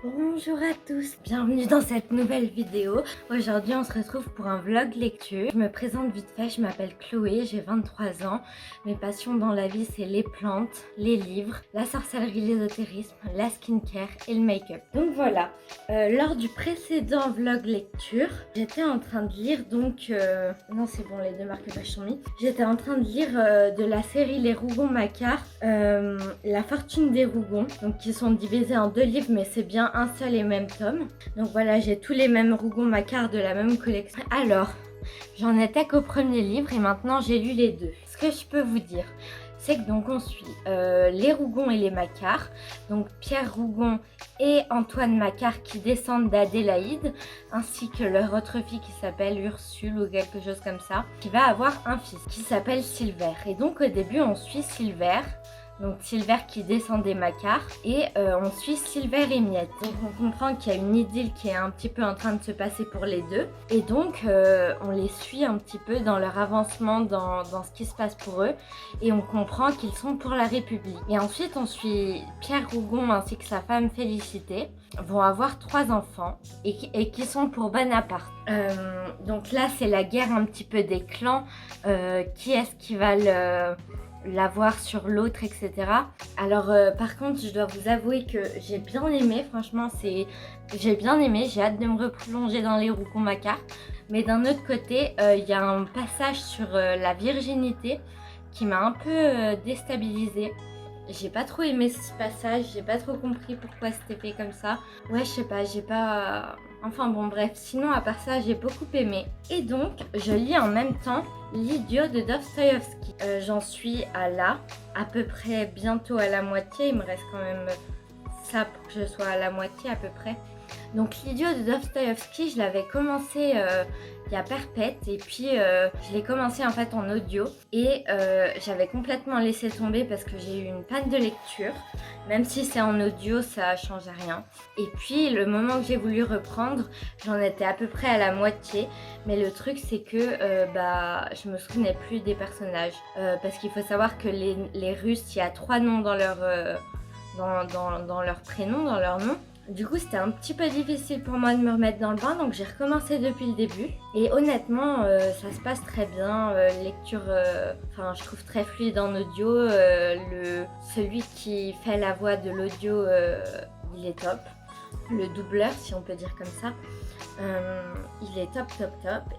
Bonjour à tous, bienvenue dans cette nouvelle vidéo. Aujourd'hui on se retrouve pour un vlog lecture. Je me présente vite fait, je m'appelle Chloé, j'ai 23 ans. Mes passions dans la vie c'est les plantes, les livres, la sorcellerie, l'ésotérisme, la skincare et le make-up. Donc voilà, lors du précédent vlog lecture, j'étais en train de lire non c'est bon, les deux marque-pages sont mis. J'étais en train de lire de la série Les Rougon-Macquart, La fortune des Rougon, donc qui sont divisés en deux livres mais c'est bien un seul et même tome. Donc voilà, j'ai tous les mêmes Rougon-Macquart de la même collection. Alors, j'en étais qu'au premier livre et maintenant j'ai lu les deux. Ce que je peux vous dire, c'est que donc on suit les Rougon et les Macquart, donc Pierre Rougon et Antoine Macquart qui descendent d'Adélaïde, ainsi que leur autre fille qui s'appelle Ursule ou quelque chose comme ça, qui va avoir un fils qui s'appelle Silver. Et donc au début on suit Silver. Donc Silver qui descend des Macquart et on suit Silver et Miette. Donc on comprend qu'il y a une idylle qui est un petit peu en train de se passer pour les deux. Et donc on les suit un petit peu dans leur avancement dans ce qui se passe pour eux. Et on comprend qu'ils sont pour la République. Et ensuite on suit Pierre Rougon ainsi que sa femme Félicité. Vont avoir 3 enfants et qui sont pour Bonaparte. Donc là c'est la guerre un petit peu des clans. Qui est-ce qui va l'avoir sur l'autre, etc. Alors par contre je dois vous avouer que j'ai bien aimé, franchement j'ai bien aimé, j'ai hâte de me replonger dans les Rougon-Macquart. Mais d'un autre côté il y a un passage sur la virginité qui m'a un peu déstabilisée. J'ai pas trop aimé ce passage, j'ai pas trop compris pourquoi c'était fait comme ça. Ouais, je sais pas, j'ai pas... Enfin bon bref, sinon à part ça j'ai beaucoup aimé. Et donc je lis en même temps L'idiot de Dostoïevski. J'en suis à peu près bientôt à la moitié, il me reste quand même ça pour que je sois à la moitié à peu près. Donc L'idiot de Dostoïevski, je l'avais commencé il y a perpète et puis je l'ai commencé en fait en audio et j'avais complètement laissé tomber parce que j'ai eu une panne de lecture. Même si c'est en audio, ça change rien. Et puis le moment que j'ai voulu reprendre, j'en étais à peu près à la moitié. Mais le truc c'est que je me souvenais plus des personnages. Parce qu'il faut savoir que les Russes, il y a 3 noms dans leur, dans leur prénom, dans leur nom. Du coup c'était un petit peu difficile pour moi de me remettre dans le bain, donc j'ai recommencé depuis le début. Et honnêtement ça se passe très bien, lecture, je trouve très fluide en audio. Celui qui fait la voix de l'audio, il est top. Le doubleur si on peut dire comme ça, il est top.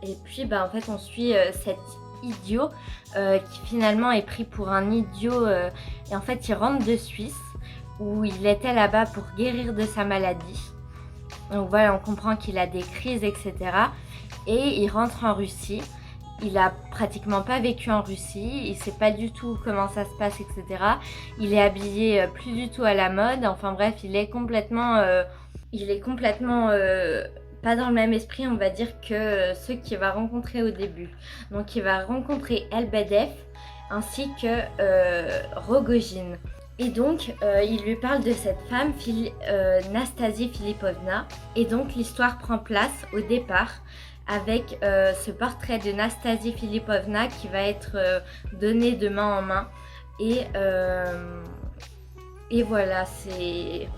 Et puis en fait on suit cet idiot qui finalement est pris pour un idiot et en fait il rentre de Suisse où il était là-bas pour guérir de sa maladie. Donc voilà, on comprend qu'il a des crises, etc. Et il rentre en Russie. Il a pratiquement pas vécu en Russie, il sait pas du tout comment ça se passe, etc. Il est habillé plus du tout à la mode. Enfin bref, il est complètement pas dans le même esprit, on va dire, que ceux qu'il va rencontrer au début. Donc il va rencontrer Elbedef ainsi que Rogojine. Et donc il lui parle de cette femme, Nastasie Filipovna. Et donc l'histoire prend place au départ avec ce portrait de Nastasie Filipovna qui va être donné de main en main. Et voilà, c'est...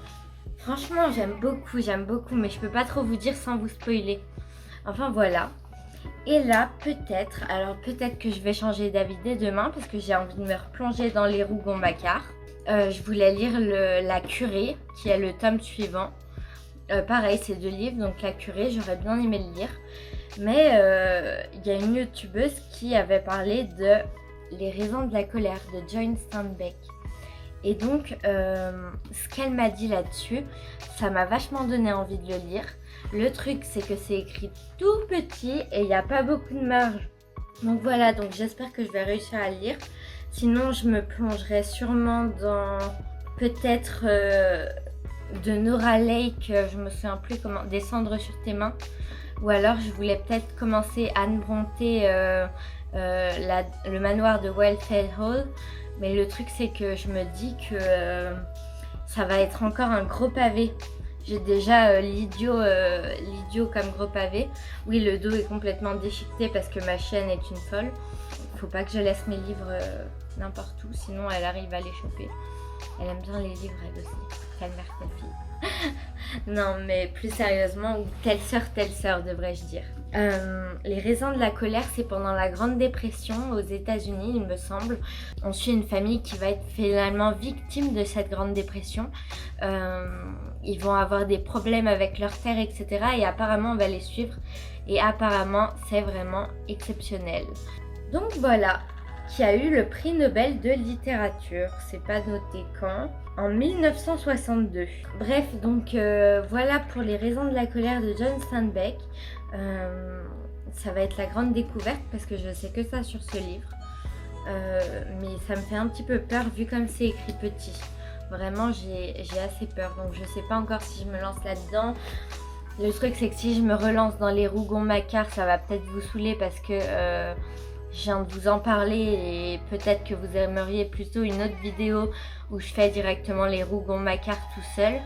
Franchement j'aime beaucoup, mais je peux pas trop vous dire sans vous spoiler. Enfin voilà. Et là peut-être que je vais changer d'avis dès demain parce que j'ai envie de me replonger dans les Rougon-Macquart. Je voulais lire La Curée, qui est le tome suivant. Pareil, c'est 2 livres, donc La Curée, j'aurais bien aimé le lire. Mais il y a une youtubeuse qui avait parlé de Les raisons de la colère de Joan Steinbeck. Et donc, ce qu'elle m'a dit là-dessus, ça m'a vachement donné envie de le lire. Le truc, c'est que c'est écrit tout petit et il n'y a pas beaucoup de marge. Donc voilà, donc j'espère que je vais réussir à le lire. Sinon, je me plongerai sûrement dans peut-être de Nora Lake, je me souviens plus comment, Descendre sur tes mains. Ou alors, je voulais peut-être commencer Anne Brontë, le manoir de Wildfell Hall. Mais le truc, c'est que je me dis que ça va être encore un gros pavé. J'ai déjà l'idiot comme gros pavé. Oui, le dos est complètement déchiqueté parce que ma chienne est une folle. Faut pas que je laisse mes livres n'importe où, sinon elle arrive à les choper. Elle aime bien les livres elle aussi. Quelle mère, quelle fille. Non, mais plus sérieusement, ou telle sœur, devrais-je dire. Les raisons de la colère, c'est pendant la Grande Dépression aux États-Unis, il me semble. On suit une famille qui va être finalement victime de cette Grande Dépression. Ils vont avoir des problèmes avec leur terre, etc. Et apparemment, on va les suivre. Et apparemment, c'est vraiment exceptionnel. Donc voilà, qui a eu le prix Nobel de littérature. C'est pas noté quand. En 1962. Bref, donc voilà pour les raisons de la colère de John Steinbeck. Ça va être la grande découverte parce que je sais que ça sur ce livre. Mais ça me fait un petit peu peur vu comme c'est écrit petit. Vraiment, j'ai assez peur. Donc je sais pas encore si je me lance là-dedans. Le truc, c'est que si je me relance dans les Rougon-Macquart, ça va peut-être vous saouler parce que je viens de vous en parler et peut-être que vous aimeriez plutôt une autre vidéo où je fais directement les Rougon-Macquart tout seul.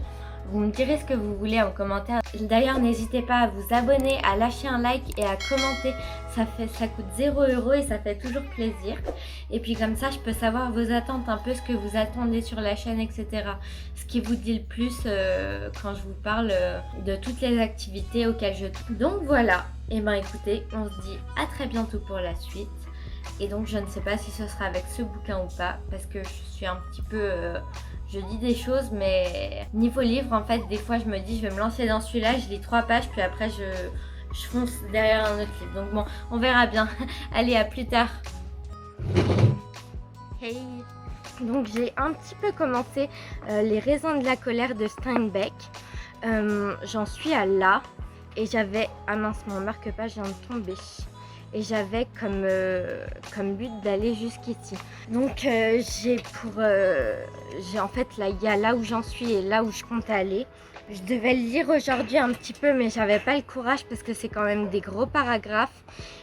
Vous me direz ce que vous voulez en commentaire. D'ailleurs, n'hésitez pas à vous abonner, à lâcher un like et à commenter. Ça coûte 0 € et ça fait toujours plaisir. Et puis comme ça, je peux savoir vos attentes, un peu ce que vous attendez sur la chaîne, etc. Ce qui vous dit le plus quand je vous parle de toutes les activités auxquelles je trouve. Donc voilà. Et ben écoutez, on se dit à très bientôt pour la suite. Et donc je ne sais pas si ce sera avec ce bouquin ou pas, parce que je suis un petit peu... je dis des choses, mais niveau livre, en fait, des fois je me dis je vais me lancer dans celui-là, je lis 3 pages, puis après je fonce derrière un autre livre. Donc bon, on verra bien. Allez, à plus tard. Hey. Donc j'ai un petit peu commencé les raisons de la colère de Steinbeck. J'en suis à là. Et j'avais... Ah mince, mon marque-page vient de tomber. Et j'avais comme but d'aller jusqu'ici. Donc j'ai en fait là, il y a là où j'en suis et là où je compte aller. Je devais le lire aujourd'hui un petit peu, mais j'avais pas le courage parce que c'est quand même des gros paragraphes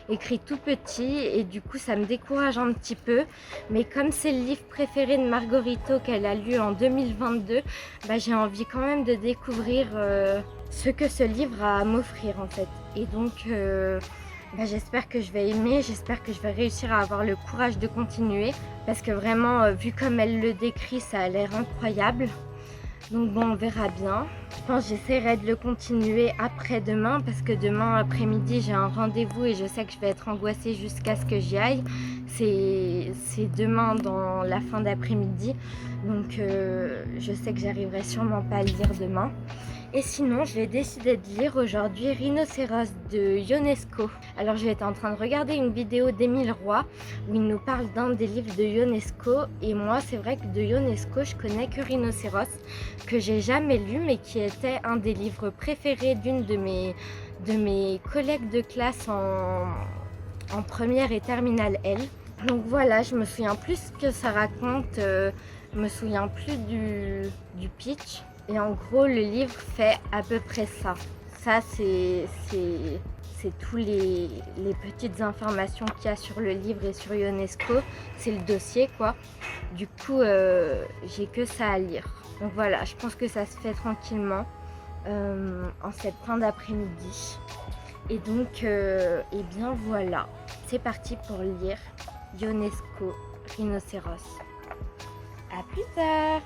écrits tout petits et du coup ça me décourage un petit peu. Mais comme c'est le livre préféré de Margarito qu'elle a lu en 2022, bah, j'ai envie quand même de découvrir ce que ce livre a à m'offrir en fait. Et donc bah, j'espère que je vais aimer, j'espère que je vais réussir à avoir le courage de continuer parce que vraiment vu comme elle le décrit, ça a l'air incroyable. Donc bon, on verra bien. Je pense que j'essaierai de le continuer après-demain parce que demain après-midi j'ai un rendez-vous et je sais que je vais être angoissée jusqu'à ce que j'y aille. C'est demain dans la fin d'après-midi, donc je sais que j'arriverai sûrement pas à le lire demain. Et sinon, j'ai décidé de lire aujourd'hui Rhinocéros de Ionesco. Alors, j'étais en train de regarder une vidéo d'Émile Roy où il nous parle d'un des livres de Ionesco. Et moi, c'est vrai que de Ionesco, je connais que Rhinocéros, que j'ai jamais lu, mais qui était un des livres préférés d'une de mes collègues de classe en première et terminale L. Donc voilà, je me souviens plus ce que ça raconte, je me souviens plus du pitch. Et en gros, le livre fait à peu près ça. Ça, c'est tous les petites informations qu'il y a sur le livre et sur Ionesco. C'est le dossier, quoi. Du coup, j'ai que ça à lire. Donc voilà, je pense que ça se fait tranquillement en cette fin d'après-midi. Et donc, eh bien voilà. C'est parti pour lire Ionesco, Rhinocéros. À plus tard!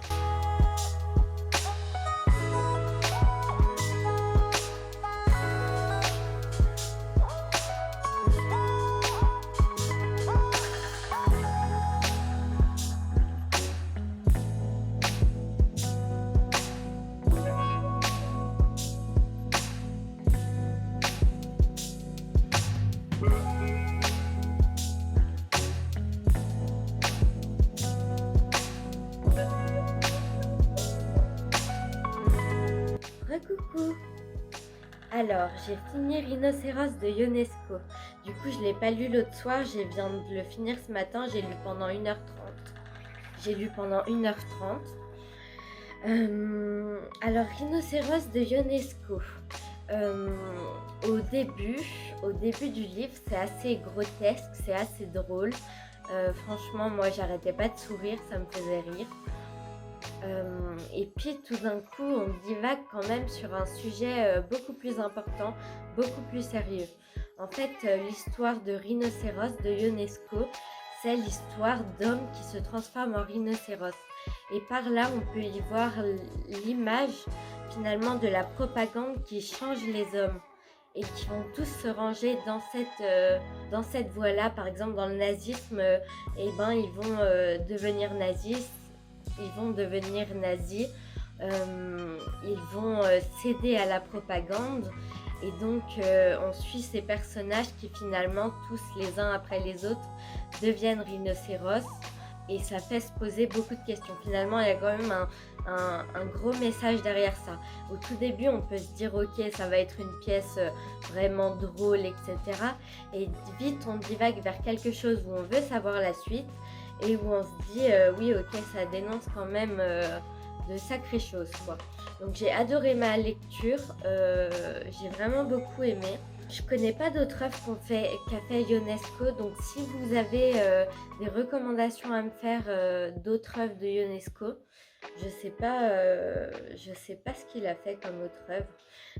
Coucou. Alors, j'ai fini Rhinocéros de Ionesco. Du coup, je ne l'ai pas lu l'autre soir, je viens de le finir ce matin, j'ai lu pendant 1h30. Alors, Rhinocéros de Ionesco. Au début du livre, c'est assez grotesque, c'est assez drôle. Franchement, moi, j'arrêtais pas de sourire, ça me faisait rire. Et puis tout d'un coup on divague quand même sur un sujet beaucoup plus important, beaucoup plus sérieux. En fait, l'histoire de Rhinocéros de Ionesco, c'est l'histoire d'hommes qui se transforment en rhinocéros. Et par là, on peut y voir l'image finalement de la propagande qui change les hommes et qui vont tous se ranger dans cette voie-là. Par exemple, dans le nazisme, ils vont devenir nazis, ils vont devenir nazis, ils vont céder à la propagande. Et donc, on suit ces personnages qui finalement, tous les uns après les autres, deviennent rhinocéros. Et ça fait se poser beaucoup de questions. Finalement, il y a quand même un gros message derrière ça. Au tout début, on peut se dire, ok, ça va être une pièce vraiment drôle, etc. Et vite, on divague vers quelque chose où on veut savoir la suite et où on se dit, oui, ok, ça dénonce quand même de sacrées choses, quoi. Donc j'ai adoré ma lecture, j'ai vraiment beaucoup aimé. Je connais pas d'autres œuvres qu'a fait Ionesco, donc si vous avez des recommandations à me faire d'autres œuvres de Ionesco, je sais pas ce qu'il a fait comme autre œuvre,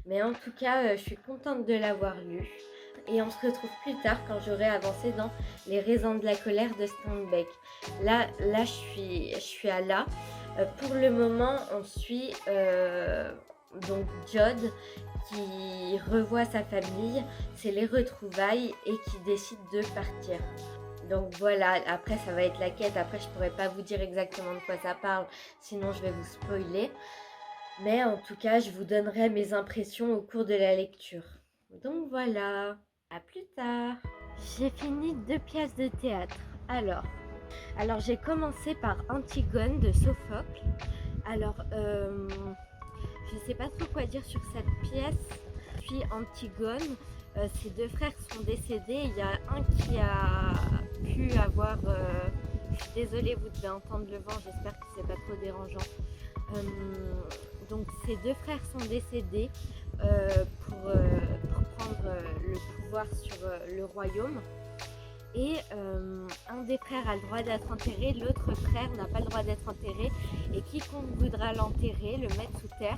mais en tout cas, je suis contente de l'avoir lu. Et on se retrouve plus tard quand j'aurai avancé dans Les raisins de la colère de Steinbeck. Là, je suis à là. Pour le moment, on suit donc Jod qui revoit sa famille, c'est les retrouvailles et qui décide de partir. Donc voilà, après ça va être la quête, après je pourrais pas vous dire exactement de quoi ça parle, sinon je vais vous spoiler. Mais en tout cas, je vous donnerai mes impressions au cours de la lecture. Donc voilà, à plus tard. J'ai fini 2 pièces de théâtre. Alors j'ai commencé par Antigone de Sophocle. Alors, je sais pas trop quoi dire sur cette pièce. Puis Antigone, ses 2 frères sont décédés. Il y a un qui a pu avoir... je suis désolée, vous devez entendre le vent, j'espère que c'est pas trop dérangeant. Donc ces 2 frères sont décédés pour prendre le pouvoir sur le royaume. Et un des frères a le droit d'être enterré, l'autre frère n'a pas le droit d'être enterré, et quiconque voudra l'enterrer, le mettre sous terre,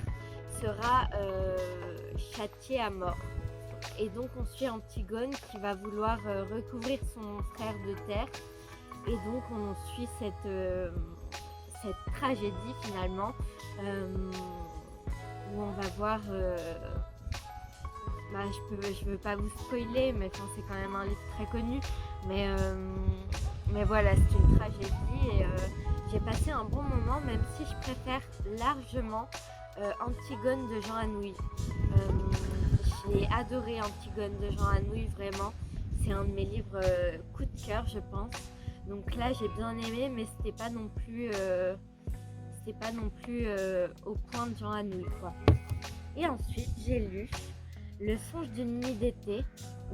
sera châtié à mort. Et donc on suit Antigone qui va vouloir recouvrir son frère de terre, et donc on suit cette tragédie finalement, où on va voir... je veux pas vous spoiler, mais c'est quand même un livre très connu. Mais voilà, c'est une tragédie et j'ai passé un bon moment, même si je préfère largement Antigone de Jean Anouilh. J'ai adoré Antigone de Jean Anouilh, vraiment. C'est un de mes livres coup de cœur, je pense. Donc là, j'ai bien aimé, mais c'était pas non plus au point de Jean Anouilh, quoi. Et ensuite, j'ai lu Le songe d'une nuit d'été.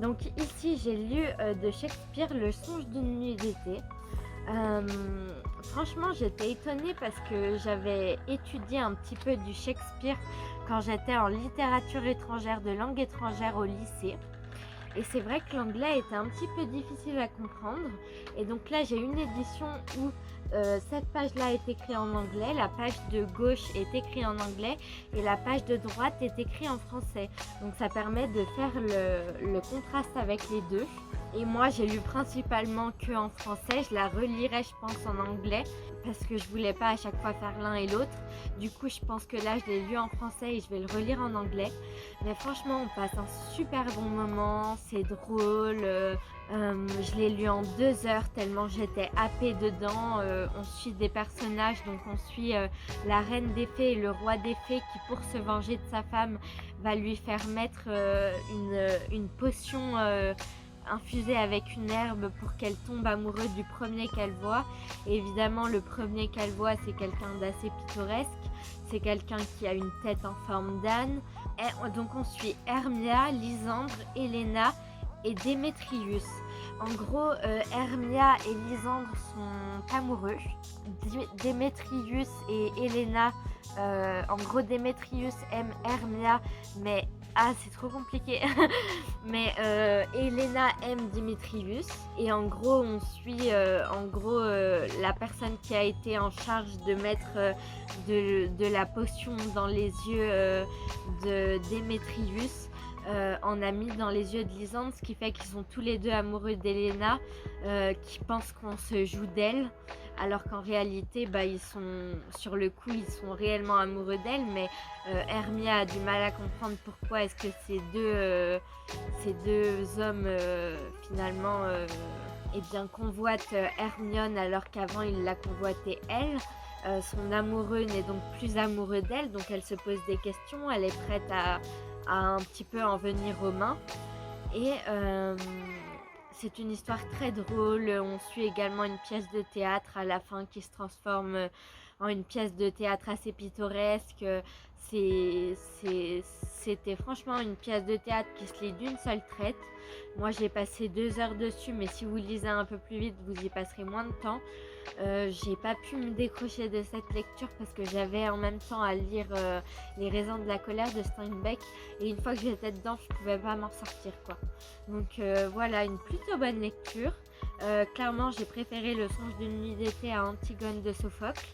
Donc ici, j'ai lu de Shakespeare Le songe d'une nuit d'été. Franchement, j'étais étonnée parce que j'avais étudié un petit peu du Shakespeare quand j'étais en littérature étrangère de langue étrangère au lycée. Et c'est vrai que l'anglais était un petit peu difficile à comprendre. Et donc là, j'ai une édition où cette page-là est écrite en anglais, la page de gauche est écrite en anglais et la page de droite est écrite en français. Donc ça permet de faire le contraste avec les deux. Et moi, j'ai lu principalement que en français. Je la relirai, je pense, en anglais parce que je voulais pas à chaque fois faire l'un et l'autre. Du coup, je pense que là, je l'ai lu en français et je vais le relire en anglais. Mais franchement, on passe un super bon moment. C'est drôle. Je l'ai lu en 2 heures tellement j'étais happée dedans. On suit des personnages, donc on suit la reine des fées et le roi des fées qui, pour se venger de sa femme, va lui faire mettre une potion infusée avec une herbe pour qu'elle tombe amoureuse du premier qu'elle voit. Et évidemment, le premier qu'elle voit, c'est quelqu'un d'assez pittoresque. C'est quelqu'un qui a une tête en forme d'âne. Et donc on suit Hermia, Lysandre, Helena et Démétrius. En gros, Hermia et Lysandre sont amoureux. Démétrius et Helena, en gros Démétrius aime Hermia, mais c'est trop compliqué. Mais Helena aime Démétrius et en gros on suit la personne qui a été en charge de mettre de la potion dans les yeux de Démétrius en amis dans les yeux de Lisande, ce qui fait qu'ils sont tous les deux amoureux d'Elena, qui pensent qu'on se joue d'elle, alors qu'en réalité, ils sont sur le coup, ils sont réellement amoureux d'elle, mais Hermia a du mal à comprendre pourquoi est-ce que ces deux hommes finalement convoitent Hermione alors qu'avant il la convoitait elle. Son amoureux n'est donc plus amoureux d'elle, donc elle se pose des questions, elle est prête à un petit peu en venir aux mains. Et c'est une histoire très drôle. On suit également une pièce de théâtre à la fin qui se transforme en une pièce de théâtre assez pittoresque. C'était franchement une pièce de théâtre qui se lit d'une seule traite. Moi j'ai passé 2 heures dessus, mais si vous lisez un peu plus vite, vous y passerez moins de temps. J'ai pas pu me décrocher de cette lecture parce que j'avais en même temps à lire Les raisins de la colère de Steinbeck, et une fois que j'étais dedans, je pouvais pas m'en sortir quoi. Donc voilà, une plutôt bonne lecture. Clairement, j'ai préféré Le songe d'une nuit d'été à Antigone de Sophocle.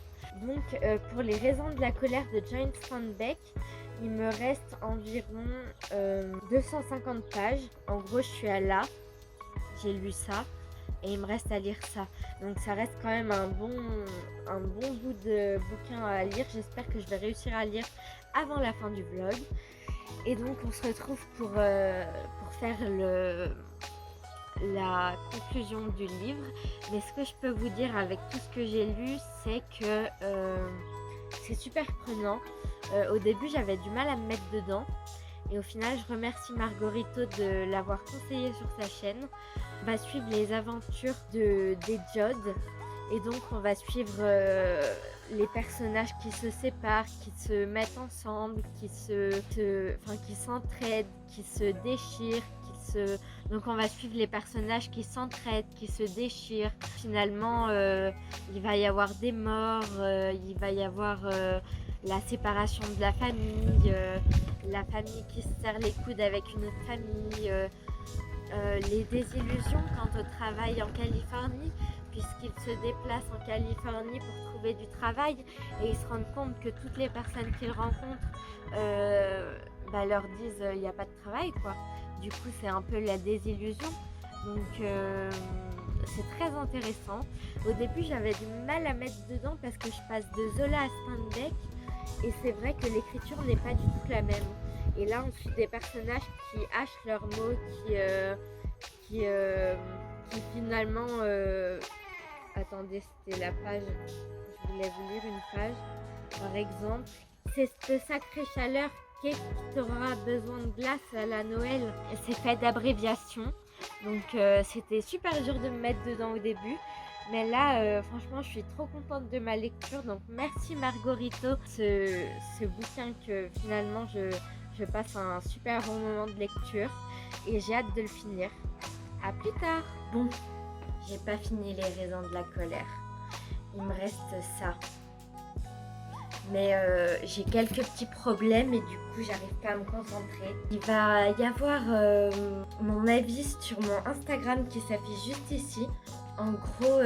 Donc pour Les raisins de la colère de John Steinbeck, il me reste environ 250 pages. En gros, je suis à là. J'ai lu ça et il me reste à lire ça. Donc ça reste quand même un bon bout de bouquin à lire. J'espère que je vais réussir à lire avant la fin du vlog. Et donc on se retrouve pour faire la conclusion du livre. Mais ce que je peux vous dire avec tout ce que j'ai lu, c'est que c'est super prenant. Au début j'avais du mal à me mettre dedans. Et au final, je remercie Margorito de l'avoir conseillé sur sa chaîne. On va suivre les aventures des Jode. Et donc, on va suivre les personnages qui se séparent, qui se mettent ensemble, qui s'entraident, qui se déchirent, Donc, on va suivre les personnages qui s'entraident, qui se déchirent. Finalement, il va y avoir des morts, il va y avoir la séparation de la famille qui se serre les coudes avec une autre famille, les désillusions quant au travail en Californie, puisqu'ils se déplacent en Californie pour trouver du travail et ils se rendent compte que toutes les personnes qu'ils rencontrent leur disent il n'y a pas de travail quoi. Du coup c'est un peu la désillusion. Donc c'est très intéressant. Au début j'avais du mal à mettre dedans parce que je passe de Zola à Steinbeck. Et c'est vrai que l'écriture n'est pas du tout la même. Et là, on suit des personnages qui hachent leurs mots, qui finalement... Attendez, c'était la page... Je voulais vous lire une page. Par exemple, c'est cette sacrée chaleur qui t'aura besoin de glace à la Noël. C'est fait d'abréviations. Donc, c'était super dur de me mettre dedans au début. Mais là, franchement, je suis trop contente de ma lecture. Donc, merci Margorito. Ce bouquin que finalement, je passe un super bon moment de lecture. Et j'ai hâte de le finir. À plus tard. Bon, j'ai pas fini Les raisins de la colère. Il me reste ça. Mais j'ai quelques petits problèmes et du coup, j'arrive pas à me concentrer. Il va y avoir mon avis sur mon Instagram qui s'affiche juste ici. En gros,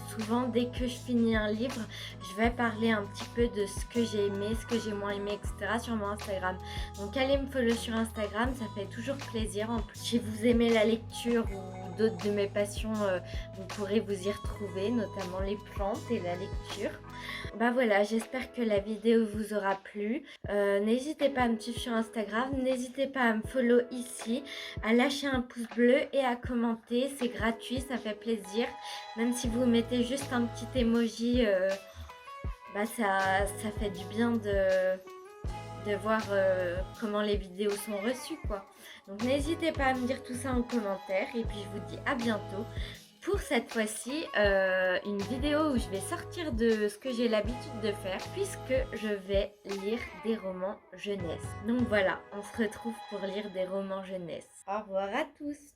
souvent dès que je finis un livre, je vais parler un petit peu de ce que j'ai aimé, ce que j'ai moins aimé, etc. sur mon Instagram. Donc allez me follow sur Instagram, ça fait toujours plaisir. En plus, si vous aimez la lecture ou d'autres de mes passions, vous pourrez vous y retrouver, notamment les plantes et la lecture. Voilà, j'espère que la vidéo vous aura plu. N'hésitez pas à me suivre sur Instagram, n'hésitez pas à me follow ici, à lâcher un pouce bleu et à commenter, c'est gratuit, ça fait plaisir. Même si vous mettez juste un petit emoji, ça fait du bien de voir comment les vidéos sont reçues quoi. Donc n'hésitez pas à me dire tout ça en commentaire et puis je vous dis à bientôt pour cette fois-ci une vidéo où je vais sortir de ce que j'ai l'habitude de faire puisque je vais lire des romans jeunesse. Donc voilà, on se retrouve pour lire des romans jeunesse. Au revoir à tous.